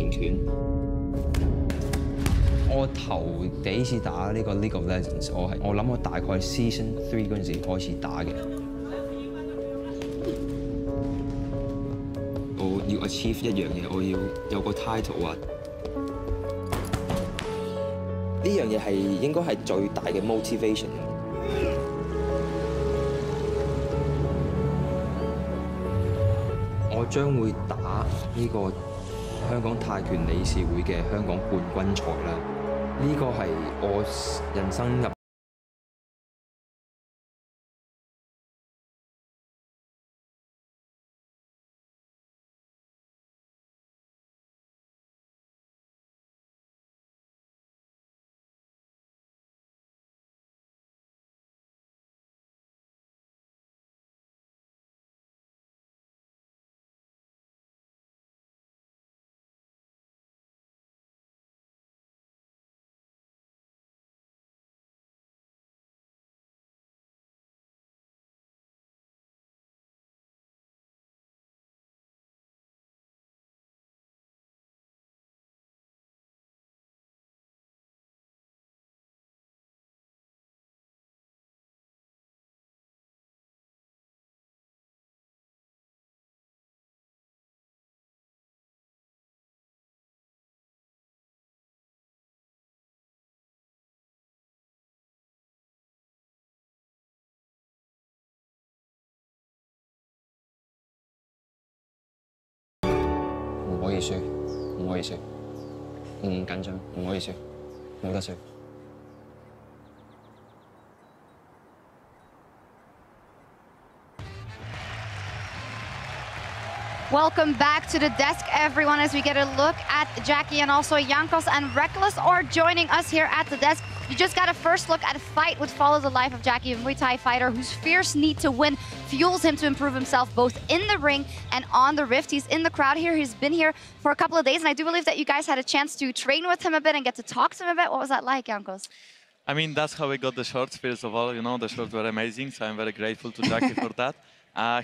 連拳。我頭第一次打呢個 League of Legends，我諗我大概 Season 3嗰陣時開始打嘅。我要 achieve 一樣嘢，我要有個 title 啊！呢樣嘢係應該係最大嘅 motivation。我將會打呢個香港泰拳理事會嘅香港冠軍賽啦。呢個係我人生入。唔可以輸，唔可以輸，唔緊張，唔可以輸，冇得輸。Welcome back to the desk, everyone, as we get a look at Jackie and also Jankos and Reckless are joining us here at the desk. You just got a first look at a fight which follows the life of Jackie, a Muay Thai fighter whose fierce need to win fuels him to improve himself both in the ring and on the rift. He's in the crowd here. He's been here for a couple of days, and I do believe that you guys had a chance to train with him a bit and get to talk to him a bit. What was that like, Jankos? I mean, that's how we got the shorts, first of all. You know, the shorts were amazing, so I'm very grateful to Jackie for that.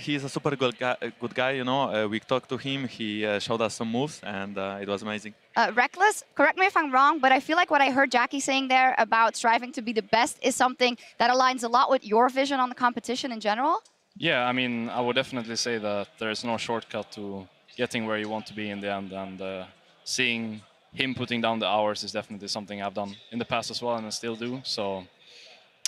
He's a super good guy, you know. We talked to him, he showed us some moves, and it was amazing. Reckless, correct me if I'm wrong, but I feel like what I heard Jackie saying there about striving to be the best is something that aligns a lot with your vision on the competition in general. Yeah, I mean, I would definitely say that there is no shortcut to getting where you want to be in the end, and seeing him putting down the hours is definitely something I've done in the past as well, and I still do. So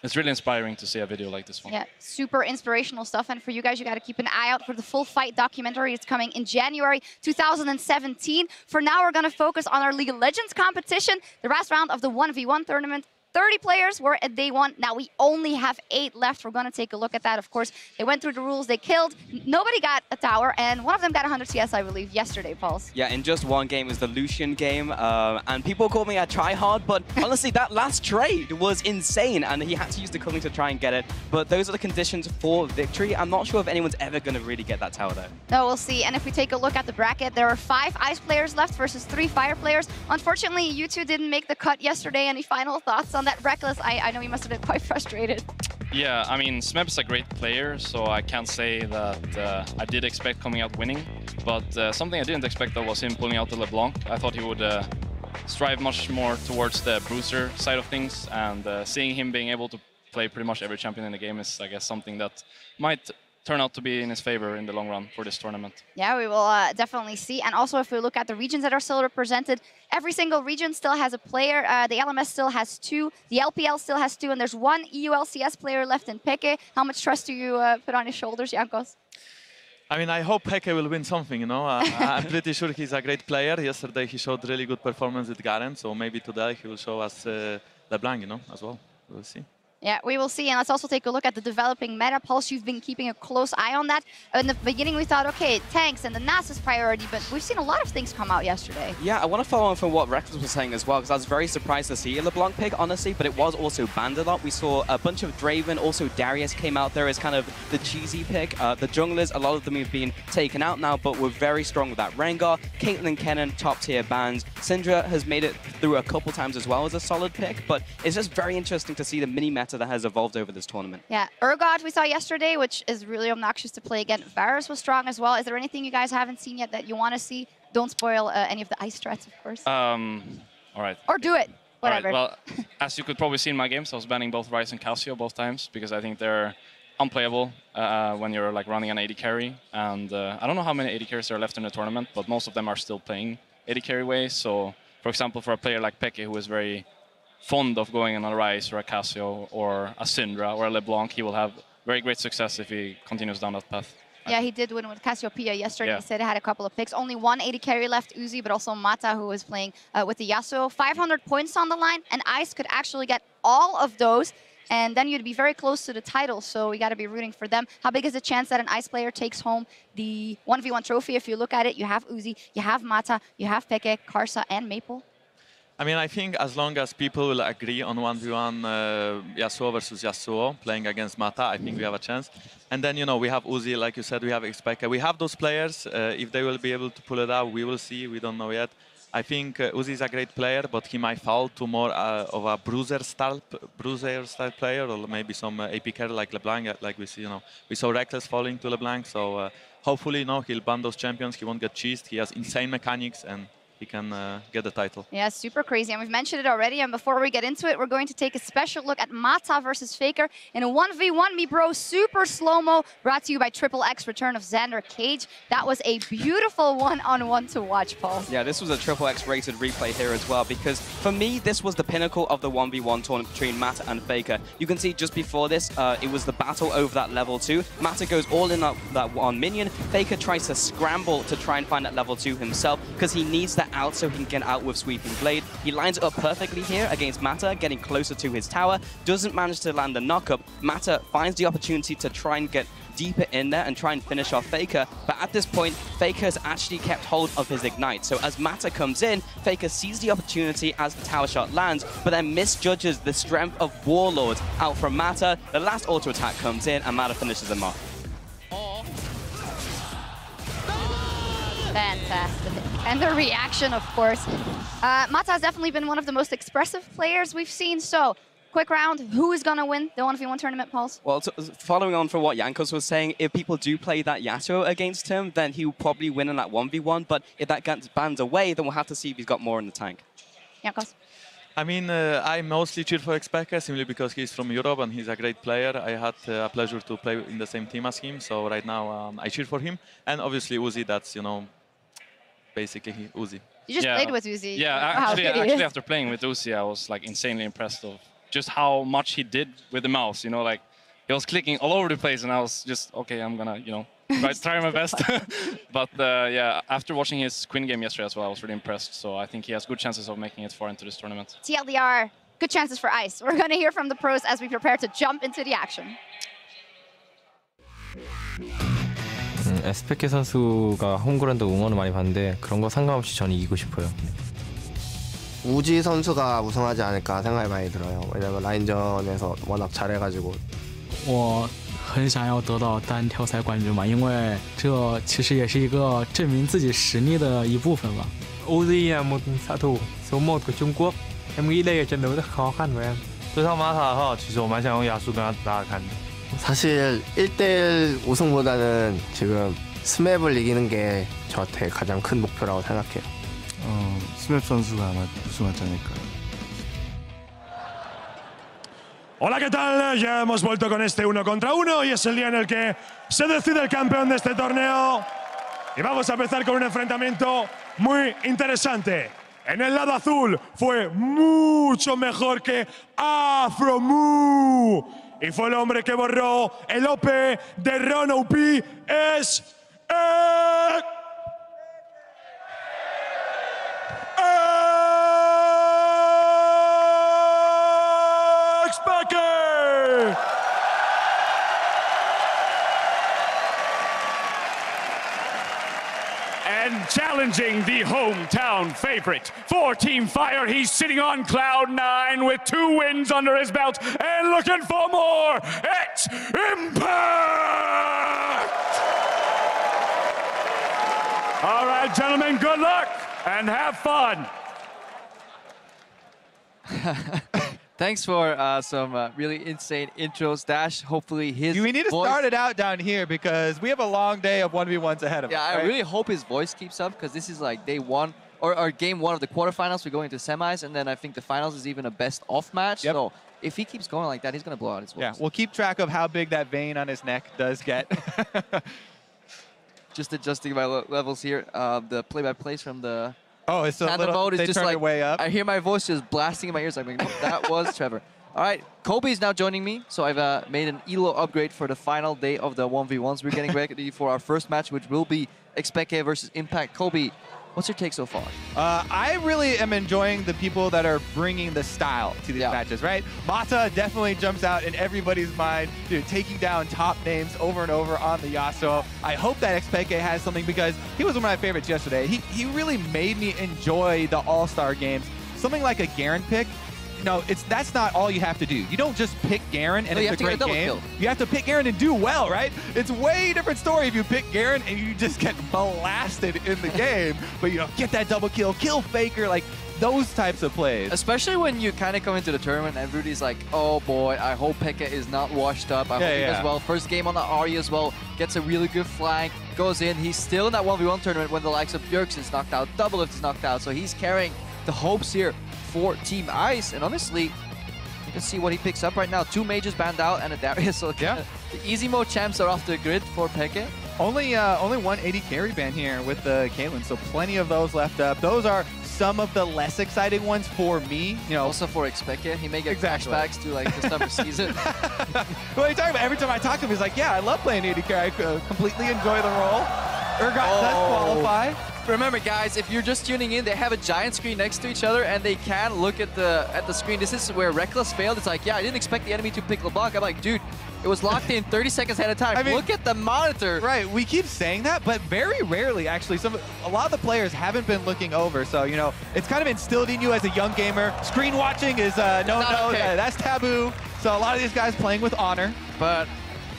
it's really inspiring to see a video like this one. Yeah, super inspirational stuff. And for you guys, you got to keep an eye out for the full fight documentary. It's coming in January 2017. For now, we're going to focus on our League of Legends competition, the last round of the 1v1 tournament. 30 players were at day one. Now we only have 8 left. We're going to take a look at that. Of course, they went through the rules. They killed. Nobody got a tower, and one of them got 100 CS, I believe, yesterday, Pulse. Yeah, in just one game. It was the Lucian game. And people call me a tryhard, but honestly, that last trade was insane, and he had to use the cooling to try and get it. But those are the conditions for victory. I'm not sure if anyone's ever going to really get that tower, though. No, we'll see. And if we take a look at the bracket, there are 5 Ice players left versus 3 Fire players. Unfortunately, you two didn't make the cut yesterday. Any final thoughts on that? Reckless, I know you must have been quite frustrated. Yeah, I mean, Smeb's a great player, so I can't say that I did expect coming out winning. But something I didn't expect, though, was him pulling out the LeBlanc. I thought he would strive much more towards the bruiser side of things, and seeing him being able to play pretty much every champion in the game is, I guess, something that might turn out to be in his favor in the long run for this tournament. Yeah, we will definitely see. And also, if we look at the regions that are still represented, every single region still has a player. The LMS still has 2, the LPL still has 2, and there's 1 EULCS player left in Peke. How much trust do you put on his shoulders, Jankos? I mean, I hope Peke will win something, you know. I'm pretty sure he's a great player. Yesterday he showed really good performance with Garen, so maybe today he will show us LeBlanc, you know, as well. We'll see. Yeah, we will see. And let's also take a look at the developing meta. Pulse, you've been keeping a close eye on that. In the beginning, we thought, okay, tanks and the NASA's priority, but we've seen a lot of things come out yesterday. Yeah, I want to follow on from what Reckless was saying as well, because I was very surprised to see a LeBlanc pick, honestly, but it was also banned a lot. We saw a bunch of Draven, also Darius came out there as kind of the cheesy pick. The junglers, a lot of them have been taken out now, but we're very strong with that. Rengar, Caitlyn, Kennen, top-tier bans. Syndra has made it through a couple times as well as a solid pick, but it's just very interesting to see the mini-meta that has evolved over this tournament. Yeah, Urgot we saw yesterday, which is really obnoxious to play again. Varus was strong as well. Is there anything you guys haven't seen yet that you want to see Don't spoil any of the ice threats, of course. All right. Or do it. Whatever. All right, well, as you could probably see in my games, I was banning both Ryze and Casio both times because I think they're unplayable when you're like running an AD carry. And I don't know how many AD carries there are left in the tournament, but most of them are still playing AD carry way. So, for example, for a player like Peke, who is very fond of going on a Ryze or a Casio or a Syndra or a LeBlanc, he will have very great success if he continues down that path. Yeah, he did win with Cassiopeia yesterday. Yeah. He said he had a couple of picks. Only one AD carry left, Uzi, but also Mata, who was playing with the Yasuo. 500 points on the line, and Ice could actually get all of those, and then you'd be very close to the title, so we got to be rooting for them. How big is the chance that an Ice player takes home the 1v1 trophy? If you look at it, you have Uzi, you have Mata, you have Peke, Karsa, and Maple. I mean, I think as long as people will agree on 1v1 Yasuo versus Yasuo playing against Mata, I think we have a chance. And then, you know, we have Uzi, like you said, we have xPeke. We have those players. If they will be able to pull it out, we will see. We don't know yet. I think Uzi is a great player, but he might fall to more of a bruiser style player, or maybe some AP carry like LeBlanc, like we see. You know, we saw Reckless falling to LeBlanc. So hopefully, you know, he'll ban those champions. He won't get cheesed. He has insane mechanics, and he can get the title. Yeah, super crazy. And we've mentioned it already. And before we get into it, we're going to take a special look at Mata versus Faker in a 1v1 Me Bro super slow-mo brought to you by XXX Return of Xander Cage. That was a beautiful one-on-one to watch, Paul. Yeah, this was a XXX rated replay here as well, because for me, this was the pinnacle of the 1v1 tournament between Mata and Faker. You can see just before this, it was the battle over that level 2. Mata goes all in that one minion. Faker tries to scramble to try and find that level 2 himself, because he needs that out so he can get out with Sweeping Blade. He lines it up perfectly here against Mata, getting closer to his tower. Doesn't manage to land the knockup. Mata finds the opportunity to try and get deeper in there and try and finish off Faker. But at this point, Faker has actually kept hold of his Ignite. So as Mata comes in, Faker sees the opportunity as the tower shot lands, but then misjudges the strength of Warlord out from Mata. The last auto attack comes in and Mata finishes him off. Fantastic. And the reaction, of course. Mata has definitely been one of the most expressive players we've seen. So, quick round, who is going to win the 1v1 tournament, Pauls? Well, following on from what Jankos was saying, if people do play that Yasuo against him, then he will probably win in that 1v1. But if that gets banned away, then we'll have to see if he's got more in the tank. Jankos? I mean, I mostly cheer for xPeke simply because he's from Europe and he's a great player. I had a pleasure to play in the same team as him, so right now I cheer for him. And obviously Uzi, that's, you know, basically Uzi. You just played with Uzi. Yeah, actually after playing with Uzi, I was like insanely impressed of just how much he did with the mouse. You know, like he was clicking all over the place, and I was just, okay, I'm gonna, you know, try my best. But yeah, after watching his Quinn game yesterday as well, I was really impressed. So I think he has good chances of making it far into this tournament. TLDR, good chances for Ice. We're gonna hear from the pros as we prepare to jump into the action. xPeke 선수가 홈그랜드 응원을 많이 받는데 그런 거 상관없이 저는 이기고 싶어요. 우지 선수가 우승하지 않을까 생각이 많이 들어요. 왜냐면 라인전에서 워낙 잘해가지고. 我很想要得到单挑赛冠军嘛，因为这其实也是一个证明自己实力的一部分吧。 Uzi là một xạ thủ số 1 của Trung Quốc. Em nghĩ đây là trận đấu rất khó khăn với em. 对上马塔的话，其实我蛮想用亚苏跟他打打看的。 사실 1대1 우승보다는 지금 스맵을 이기는 게 저한테 가장 큰 목표라고 생각해요. 스맵 선수가 아마 우승하지 않을까. Hola, ¿qué tal? Ya hemos vuelto con este 1 contra 1 y es el día en el que se decide el campeón de este torneo. Y vamos a empezar con un enfrentamiento muy interesante. En el lado azul fue mucho mejor que Afromu. Y fue el hombre que borró el OP de Ron OP. Es xPeke. And challenging the hometown favorite for Team Fire, he's sitting on cloud 9 with 2 wins under his belt and looking for more. It's Impact! All right, gentlemen, good luck and have fun. Thanks for some really insane intros, Dash. Hopefully his We need to voice... start it out down here because we have a long day of 1v1s ahead of us. Yeah, I right? really hope his voice keeps up because this is like day one or game one of the quarterfinals. We're going to semis, and then I think the finals is even a best-off match. Yep. So if he keeps going like that, he's going to blow out his voice. Yeah, we'll keep track of how big that vein on his neck does get. Just adjusting my levels here. The play-by-plays from the oh, it's a little, mode is they just turn like it way up. I hear my voice just blasting in my ears. I'm like, nope, that was Trevor. All right, Kobe is now joining me. So I've made an ELO upgrade for the final day of the 1v1s. We're getting ready for our first match, which will be xPeke versus Impact. Kobe, what's your take so far? I really am enjoying the people that are bringing the style to these matches, right? Mata definitely jumps out in everybody's mind, dude, taking down top names over and over on the Yasuo. I hope that xPeke has something because he was one of my favorites yesterday. He really made me enjoy the All-Star games. Something like a Garen pick, that's not all you have to do. You don't just pick Garen and it's a great game. You have to pick Garen and do well, right? It's a way different story if you pick Garen and you just get blasted in the game, but get that double kill, kill Faker, like those types of plays. Especially when you kind of come into the tournament and Rudy's like, oh boy, I hope Peke is not washed up. I hope he does well. First game on the Ahri as well, gets a really good flank, goes in. He's still in that 1v1 tournament when the likes of Bjergsen is knocked out, Doublelift is knocked out, so he's carrying the hopes here for Team Ice, and honestly, you can see what he picks up right now. 2 mages banned out and a Darius, so the easy mode champs are off the grid for Peke. Only 180 carry ban here with the Caitlyn, so plenty of those left up. Those are some of the less exciting ones for me. Also for xPeke, he may get flashbacks to like the summer season. Well, you talk about every time I talk to him, he's like, yeah, I love playing AD carry. I completely enjoy the role. Urgot does qualify. Remember, guys, if you're just tuning in, they have a giant screen next to each other, and they can look at the screen. This is where Reckless failed. It's like, yeah, I didn't expect the enemy to pick LeBlanc. I'm like, dude, it was locked in 30 seconds ahead of time. I mean, look at the monitor. Right, we keep saying that, but very rarely, actually, a lot of the players haven't been looking over. So, it's kind of instilled in you as a young gamer. Screen watching is that's taboo. So a lot of these guys playing with honor. But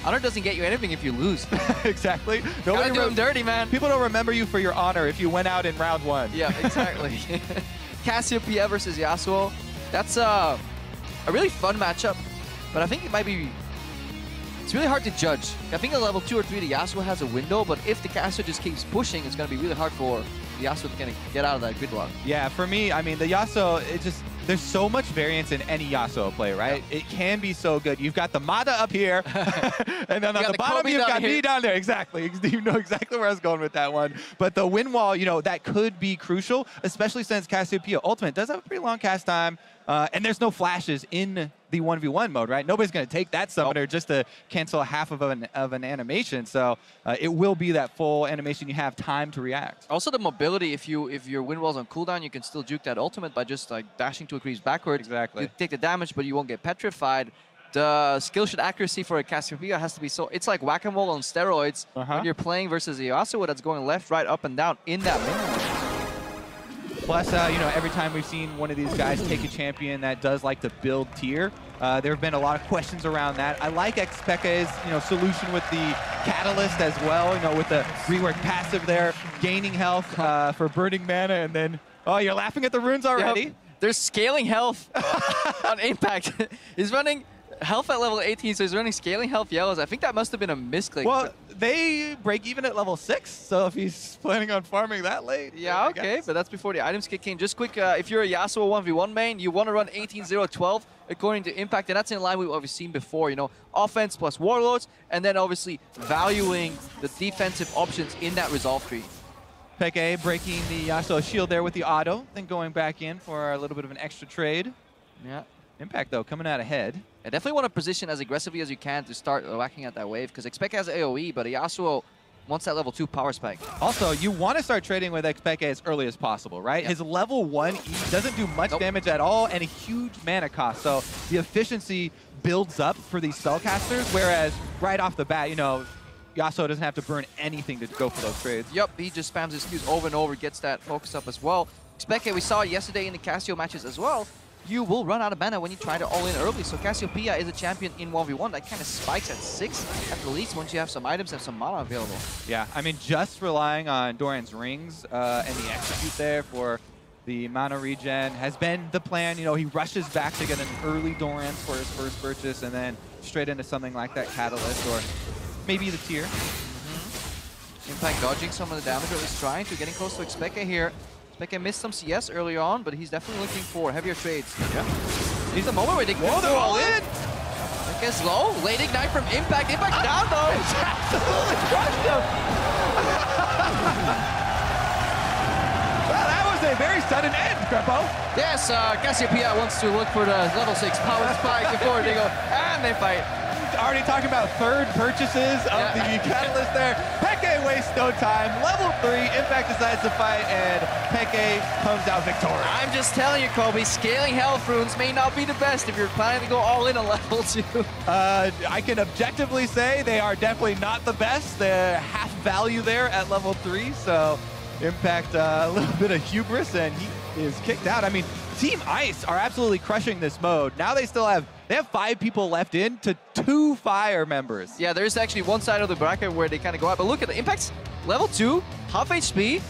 honor doesn't get you anything if you lose. Exactly. Gotta do them dirty, man. People don't remember you for your honor if you went out in round 1. Yeah, exactly. Cassiopeia versus Yasuo. That's a really fun matchup, but I think it's really hard to judge. I think at level 2 or 3, the Yasuo has a window, but if the Casio just keeps pushing, it's going to be really hard for the Yasuo to kind of get out of that gridlock. Yeah, for me, I mean, the Yasuo, there's so much variance in any Yasuo play, right? Yeah. It can be so good. You've got the Mata up here, and then on the bottom you've got me down there. Exactly. You know exactly where I was going with that one. But the wind wall, that could be crucial, especially since Cassiopeia Ultimate does have a pretty long cast time, and there's no flashes in the 1v1 mode, right? Nobody's going to take that summoner just to cancel half of an animation. So it will be that full animation. You have time to react. Also the mobility, if your wind wall's on cooldown, you can still juke that ultimate by just like dashing to a crease backward. Exactly. You take the damage, but you won't get petrified. The skill shot accuracy for a Cassiopeia has to be so... It's like whack-a-mole on steroids when you're playing versus a Yasuo that's going left, right, up, and down in that minion. Plus, every time we've seen one of these guys take a champion that does like to build tier, there have been a lot of questions around that. I like xPeke's, solution with the Catalyst as well, with the rework passive there, gaining health for burning mana, and then, oh, you're laughing at the runes already? Yep. They're scaling health on Impact. He's running health at level 18, so he's running scaling health yellows. I think that must have been a misclick. Well, they break even at level 6, so if he's planning on farming that late. Yeah, okay, but that's before the items kick in. Just quick, if you're a Yasuo 1v1 main, you want to run 18-0-12 according to Impact, and that's in line with what we've seen before, offense plus warlords, and then obviously valuing the defensive options in that resolve tree. Peke breaking the Yasuo shield there with the auto, then going back in for a little bit of an extra trade. Yeah. Impact, though, coming out ahead. I definitely want to position as aggressively as you can to start whacking at that wave, because xPeke has AoE, but Yasuo wants that level 2 power spike. Also, you want to start trading with xPeke as early as possible, right? Yep. His level 1 E doesn't do much damage at all and a huge mana cost, so the efficiency builds up for these spellcasters, whereas right off the bat, Yasuo doesn't have to burn anything to go for those trades. Yep, he just spams his Qs over and over, gets that focus up as well. xPeke, we saw it yesterday in the Cassio matches as well. You will run out of mana when you try to all-in early, so Cassiopeia is a champion in 1v1 that kind of spikes at 6 at the least once you have some items and some mana available. Yeah, I mean, just relying on Doran's rings and the execute there for The mono regen has been the plan. You know, he rushes back to get an early Dorans for his first purchase and then straight into something like that Catalyst or maybe the tier. Impact dodging some of the damage that he's trying to, getting close to xPeke here. xPeke missed some CS early on, but he's definitely looking for heavier trades. Yeah. He's the moment where they go all in. xPeke is low, late ignite from Impact. Impact down though. It's absolutely crushed him. Well, that was a very sudden end, Crepo. Yes, xPeke wants to look for the level 6 power spike before they go, and they fight. Already talking about third purchases of the Catalyst there. Peke wastes no time. Level 3, Impact decides to fight, and Peke comes out victorious. I'm just telling you, Kobe, scaling health runes may not be the best if you're planning to go all in on level 2. I can objectively say they are definitely not the best. They're half value there at level 3, so Impact a little bit of hubris, and he is kicked out. I mean, Team Ice are absolutely crushing this mode. Now they have 5 people left in to 2 Fire members. Yeah, there's actually one side of the bracket where they kind of go out, but look at the Impact's level 2, half HP,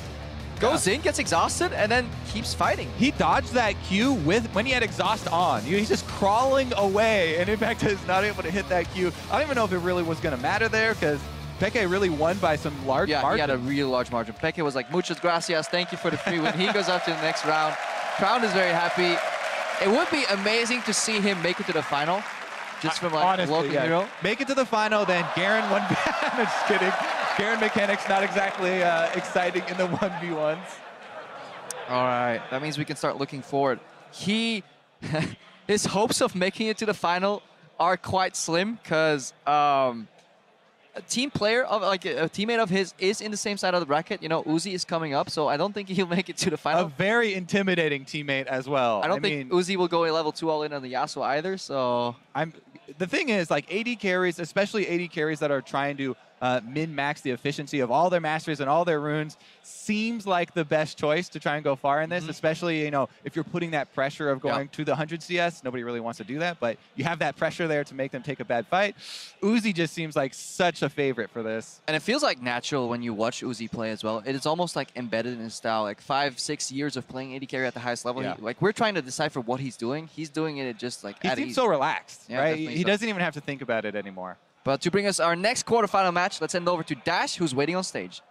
goes in, gets exhausted, and then keeps fighting. He dodged that Q when he had exhaust on. He's just crawling away, and Impact is not able to hit that Q. I don't even know if it really was going to matter there, because Peke really won by some large margin. Yeah, he had a really large margin. Peke was like, muchas gracias, thank you for the free win. He goes up to the next round. Crown is very happy. It would be amazing to see him make it to the final, just from like honestly, a local hero. Make it to the final, then Garen 1v1. I'm just kidding. Garen mechanics not exactly exciting in the 1v1s. All right, that means we can start looking forward. His hopes of making it to the final are quite slim because a team player of a teammate of his is in the same side of the bracket. You know, Uzi is coming up, so I don't think he'll make it to the final. A very intimidating teammate as well. I don't think Uzi will go a level 2 all in on the Yasuo either. So the thing is, like AD carries, especially AD carries that are trying to min-max the efficiency of all their masters and all their runes, seems like the best choice to try and go far in this, especially, you know, if you're putting that pressure of going to the 100 CS. Nobody really wants to do that, but you have that pressure there to make them take a bad fight. Uzi just seems like such a favorite for this. And it feels like natural when you watch Uzi play as well. It is almost like embedded in his style, like 5-6 years of playing AD carry at the highest level. Yeah. Like we're trying to decipher what he's doing. He's doing it just like he at seems ease. so relaxed, right? He so. doesn't even have to think about it anymore. But to bring us our next quarterfinal match, let's hand over to Dash, who's waiting on stage.